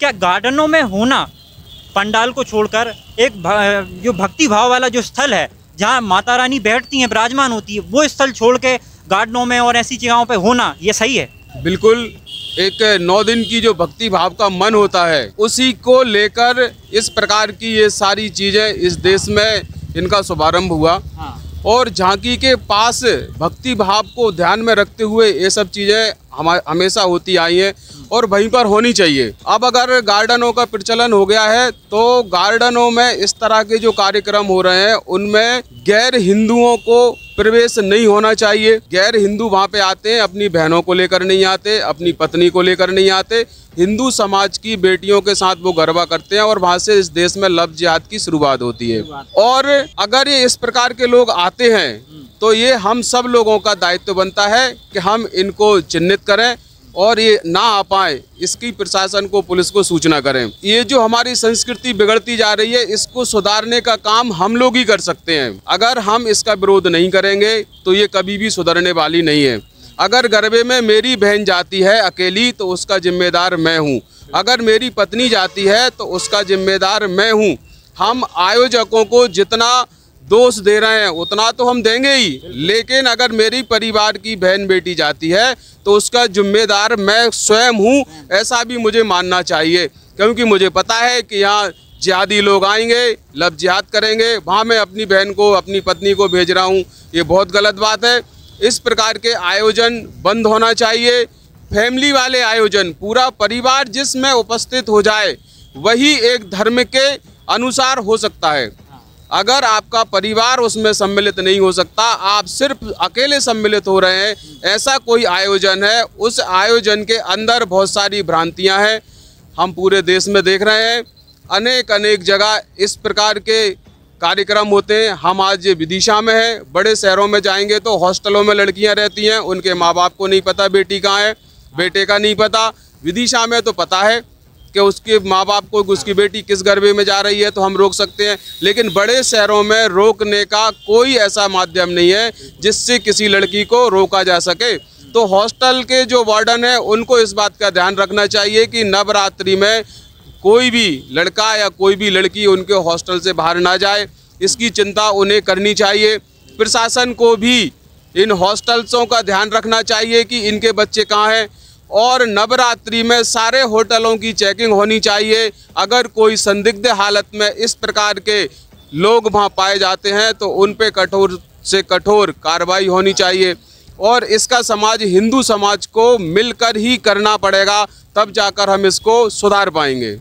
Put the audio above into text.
क्या गार्डनों में होना, पंडाल को छोड़कर एक जो भक्ति भाव वाला जो स्थल है जहाँ माता रानी बैठती हैं, विराजमान होती है, वो स्थल छोड़ के गार्डनों में और ऐसी जगहों पे होना, ये सही है? बिल्कुल। एक 9 दिन की जो भक्ति भाव का मन होता है, उसी को लेकर इस प्रकार की ये सारी चीज़ें इस देश में इनका शुभारंभ हुआ। हाँ। और झांकी के पास भक्ति भाव को ध्यान में रखते हुए ये सब चीज़ें हमेशा होती आई हैं और वहीं पर होनी चाहिए। अब अगर गार्डनों का प्रचलन हो गया है तो गार्डनों में इस तरह के जो कार्यक्रम हो रहे हैं उनमें गैर हिंदुओं को प्रवेश नहीं होना चाहिए। गैर हिंदू वहाँ पे आते हैं, अपनी बहनों को लेकर नहीं आते, अपनी पत्नी को लेकर नहीं आते। हिंदू समाज की बेटियों के साथ वो गरबा करते हैं और वहाँ से इस देश में लव जिहाद की शुरुआत होती है। और अगर ये इस प्रकार के लोग आते हैं तो ये हम सब लोगों का दायित्व बनता है कि हम इनको चिन्हित करें और ये ना आ पाए, इसकी प्रशासन को, पुलिस को सूचना करें। ये जो हमारी संस्कृति बिगड़ती जा रही है, इसको सुधारने का काम हम लोग ही कर सकते हैं। अगर हम इसका विरोध नहीं करेंगे तो ये कभी भी सुधरने वाली नहीं है। अगर गरबे में मेरी बहन जाती है अकेली तो उसका जिम्मेदार मैं हूँ, अगर मेरी पत्नी जाती है तो उसका जिम्मेदार मैं हूँ। हम आयोजकों को जितना दोष दे रहे हैं उतना तो हम देंगे ही, लेकिन अगर मेरी परिवार की बहन बेटी जाती है तो उसका जिम्मेदार मैं स्वयं हूँ, ऐसा भी मुझे मानना चाहिए। क्योंकि मुझे पता है कि यहाँ जिहादी लोग आएंगे, लव जिहाद करेंगे, वहाँ मैं अपनी बहन को, अपनी पत्नी को भेज रहा हूँ, ये बहुत गलत बात है। इस प्रकार के आयोजन बंद होना चाहिए। फैमिली वाले आयोजन, पूरा परिवार जिसमें उपस्थित हो जाए, वही एक धर्म के अनुसार हो सकता है। अगर आपका परिवार उसमें सम्मिलित नहीं हो सकता, आप सिर्फ अकेले सम्मिलित हो रहे हैं, ऐसा कोई आयोजन है, उस आयोजन के अंदर बहुत सारी भ्रांतियां हैं। हम पूरे देश में देख रहे हैं, अनेक जगह इस प्रकार के कार्यक्रम होते हैं। हम आज विदिशा में हैं, बड़े शहरों में जाएंगे तो हॉस्टलों में लड़कियां रहती हैं, उनके माँ बाप को नहीं पता बेटी कहाँ है, बेटे का नहीं पता। विदिशा में तो पता है कि उसके माँ बाप को उसकी बेटी किस गरबे में जा रही है, तो हम रोक सकते हैं। लेकिन बड़े शहरों में रोकने का कोई ऐसा माध्यम नहीं है जिससे किसी लड़की को रोका जा सके। तो हॉस्टल के जो वार्डन हैं उनको इस बात का ध्यान रखना चाहिए कि नवरात्रि में कोई भी लड़का या कोई भी लड़की उनके हॉस्टल से बाहर ना जाए, इसकी चिंता उन्हें करनी चाहिए। प्रशासन को भी इन हॉस्टल्सों का ध्यान रखना चाहिए कि इनके बच्चे कहाँ हैं, और नवरात्रि में सारे होटलों की चेकिंग होनी चाहिए। अगर कोई संदिग्ध हालत में इस प्रकार के लोग वहाँ पाए जाते हैं तो उन पे कठोर से कठोर कार्रवाई होनी चाहिए। और इसका समाज, हिंदू समाज को मिलकर ही करना पड़ेगा, तब जाकर हम इसको सुधार पाएंगे।